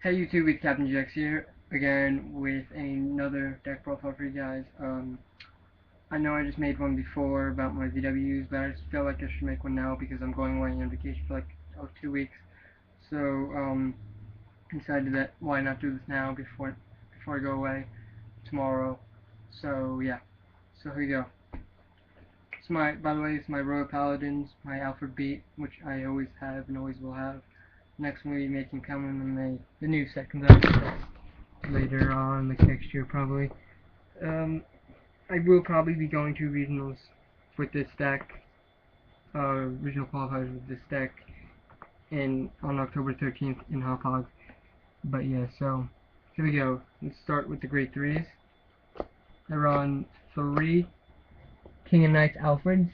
Hey YouTube, it's CaptainGX here again with another deck profile for you guys. I know I just made one before about my VWs, but I just feel like I should make one now because I'm going away on vacation for like 2 weeks. So decided that why not do this now before I go away tomorrow. So yeah, so here you go. It's by the way, it's my Royal Paladins, my Alfred beat, which I always have and always will have. Next one we'll be making coming when the new set comes out later on, like next year probably. I will probably be going to regionals with this deck, regional qualifiers with this deck on October 13th in Hop Hog. But yeah, so here we go. Let's start with the grade 3s. They're on 3 King and Knights Alfreds.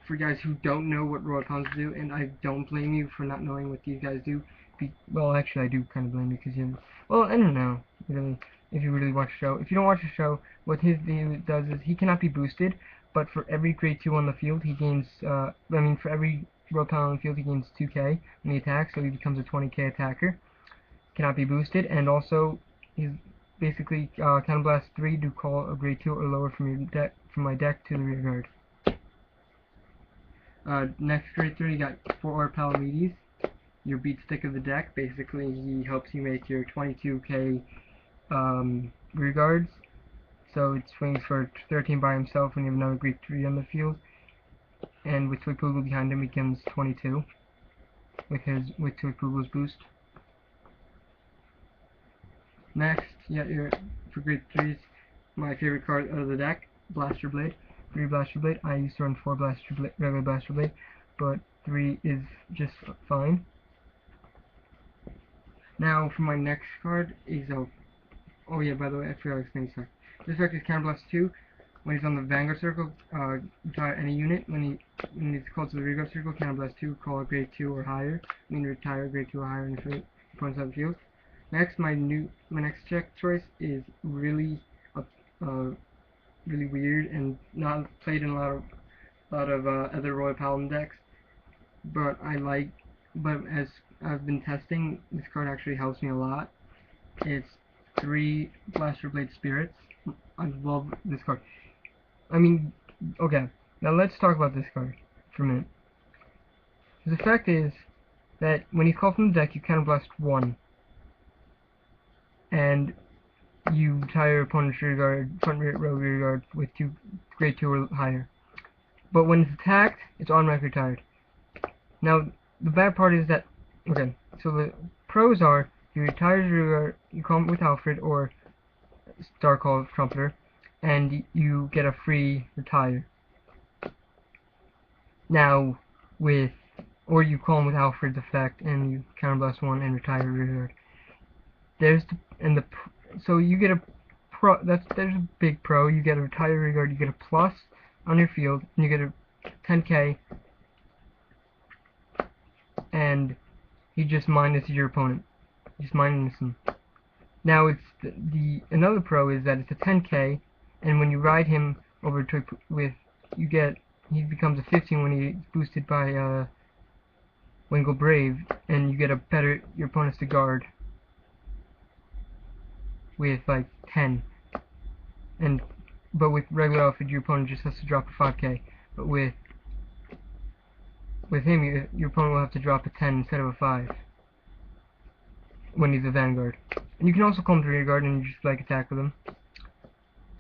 For guys who don't know what Royal Paladins do, and I don't blame you for not knowing what these guys do. Well, actually, I do kind of blame you because well, I don't know, really, if you really watch the show. If you don't watch the show, what his thing does is he cannot be boosted, but for every grade 2 on the field, he gains, for every Royal Paladin on the field, he gains 2k in the attack, so he becomes a 20k attacker. Cannot be boosted, and also, he's basically, Counterblast 3 to call a grade 2 or lower from my deck to the rear guard. Next grade 3, you got 4 Palamedes, your beat stick of the deck. Basically, he helps you make your 22k rear guards. So it swings for 13 by himself when you have another grade 3 on the field. And with Twigpoogle behind him, he becomes 22 with Twigpoogle's boost. Next, you got for grade 3s, my favorite card out of the deck, Blaster Blade. 3 Blaster Blade. I used to run 4 regular Blaster Blade, but 3 is just fine. Now for my next card is oh yeah, by the way, I forgot to explain this. This effect is Counterblast 2. When he's on the Vanguard circle, retire any unit. When it's called to the Rearguard circle, Counterblast 2, call a grade 2 or higher. Retire grade 2 or higher in the opponent's side of the field. Next, my next check choice is really really weird and not played in a lot of other Royal Paladin decks, but as I've been testing, this card actually helps me a lot. It's 3 Blaster Blade Spirits. I love this card. I mean, okay, now let's talk about this card for a minute. His effect is that when he's called from the deck, you counterblast 1, and you retire your opponent's rear guard, front row rear guard with grade 2 or higher. But when it's attacked, it's automatically retired. Now, the bad part is that, okay, so the pros are, you retire your rear guard, you call him with Alfred or Star Call Trumpeter, and you get a free retire. Now, or you call him with Alfred's effect, and you counterblast 1 and retire your rear guard. So you get a pro. There's a big pro. You get a retire rear guard. You get a plus on your field, and you get a 10k, and he just minuses your opponent. Just minus him. Now it's another pro is that it's a 10k, and when you ride him over to he becomes a 15 when he's boosted by Wingle Brave, and you get your opponent's to guard with like 10, but with regular Alfred, your opponent just has to drop a 5k. But with him, your opponent will have to drop a 10 instead of a 5 when he's a Vanguard. And you can also call him to rear guard and just like attack with him.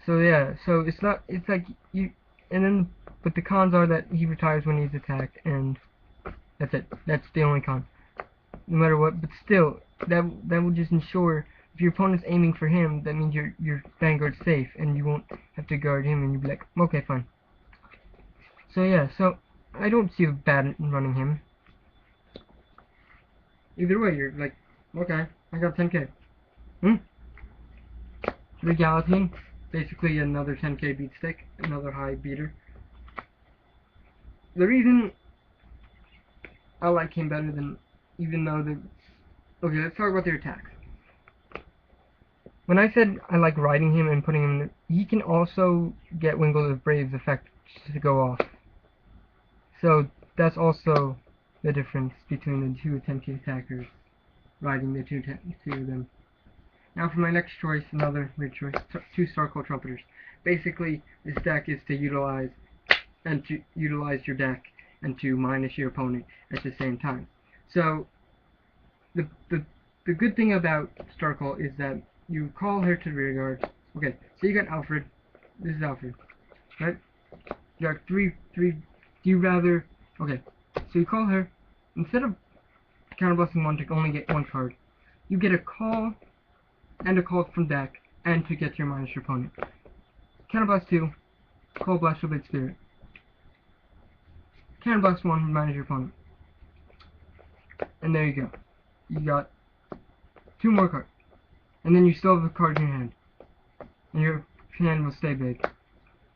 So yeah, so it's like you, and then but the cons are that he retires when he's attacked, and that's it. That's the only con. No matter what, but still, that will just ensure. If your opponent's aiming for him, that means your Vanguard's safe, and you won't have to guard him, and you'll be like, okay, fine. So yeah, so I don't see the bad in running him. Either way, you're like, okay, I got 10k. 3 Galatine, basically another 10k beat stick, another high beater. The reason I like him better than, even though okay, let's talk about their attacks. When I said I like riding him and putting him he can also get Wingle of Brave's effect to go off. So that's also the difference between the two 10k attackers. riding the two of them. Now for my next choice, another weird choice, two Starcall Trumpeters. Basically, this deck is to utilize your deck and to minus your opponent at the same time. So the good thing about Starcall is that you call her to the rear guard. Okay, so you got Alfred. This is Alfred, right? You got three. Do you rather? Okay, so you call her. Instead of counterblasting one to only get one card, you get a call and a call from deck, and to get your minus your opponent. Counterblast 2, call Blaster Blade Spirit. Counterblast 1, minus your opponent. And there you go. You got 2 more cards. And then you still have the card in your hand. And your hand will stay big.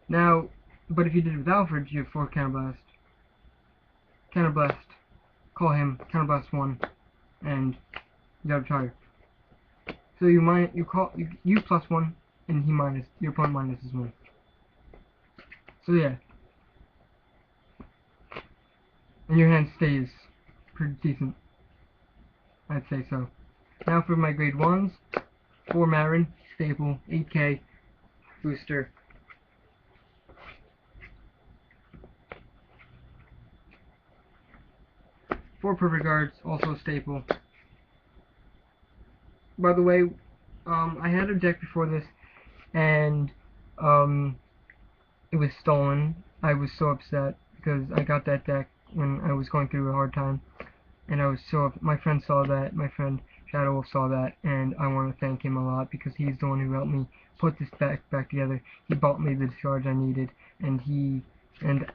Now, but if you did it with Alfred, you have 4 counterblast. Counterblast, call him, counterblast 1, and you got a retire. So you plus 1, and your opponent minuses 1. So yeah. And your hand stays pretty decent. I'd say so. Now for my grade 1s, 4 Marin, staple, 8k, booster. 4 Perfect Guards, also a staple. By the way, I had a deck before this, and it was stolen. I was so upset because I got that deck when I was going through a hard time, and I was my friend saw that, my friend Shadow Wolf saw that, and I want to thank him a lot because he's the one who helped me put this deck back together. He bought me the cards I needed, and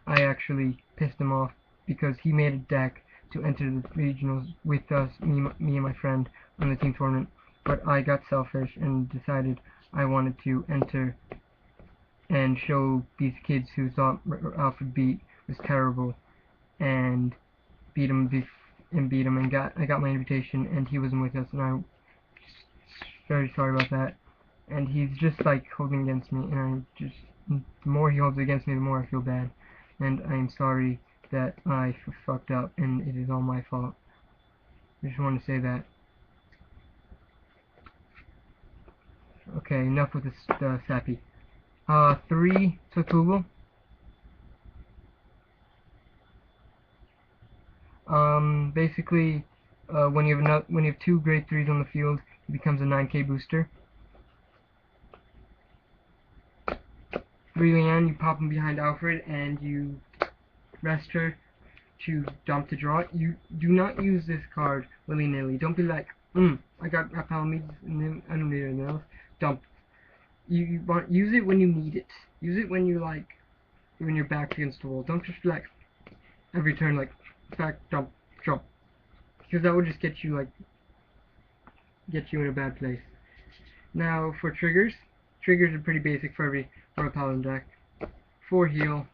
I actually pissed him off because he made a deck to enter the regionals with us, me and my friend, on the team tournament. But I got selfish and decided I wanted to enter and show these kids who thought Alfred beat was terrible, and beat him and I got my invitation, and he wasn't with us, and I'm very sorry about that. And he's just like holding against me, and the more he holds against me, the more I feel bad, and I'm sorry that I fucked up, and it is all my fault. I just want to say that. Okay, enough with this sappy. 3 Tokugel. Basically, when you have 2 grade 3s on the field, it becomes a 9k booster. 3 Leanne, you pop them behind Alfred, and you rest her to dump to draw. You do not use this card willy-nilly. Don't be like, I got Palamedes and then I don't need anything else. Dump. Use it when you need it. Use it when you're back against the wall. Don't just be like every turn like back, dump, drop. Because that would just get you in a bad place. Now for triggers. Triggers are pretty basic for a paladin deck. 4 heal.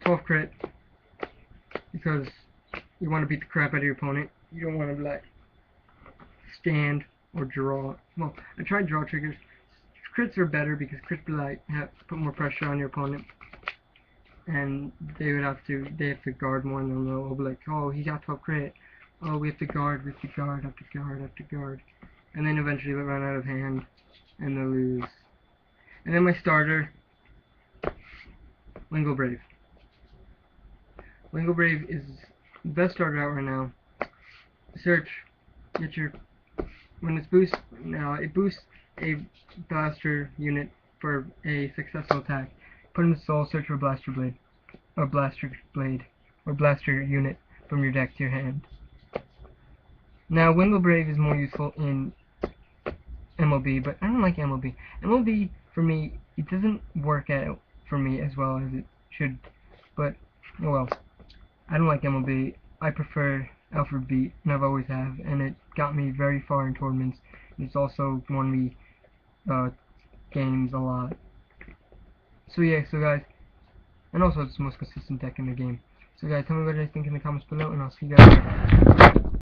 12 crit, because you want to beat the crap out of your opponent. You don't want to stand or draw. Well, I tried draw triggers. Crits are better because crits put more pressure on your opponent, and they have to guard more, and they'll be like, oh, he got 12 crit. Oh, we have to guard, have to guard, and then eventually they'll run out of hand, and they'll lose. And then my starter, Wingle Brave. Wingle Brave is the best starter out right now. Search, when it's boost, it boosts a blaster unit for a successful attack. Put in the soul, search for blaster blade, or blaster unit from your deck to your hand. Now, Wingle Brave is more useful in MLB, but I don't like MLB. MLB, for me, it doesn't work out for me as well as it should, but, oh well. I don't like MLB. I prefer Alfred Beat, and I've always have, and it got me very far in tournaments. It's also won me games a lot. So yeah, so guys, and also it's the most consistent deck in the game. So guys, tell me what you guys think in the comments below, and I'll see you guys later.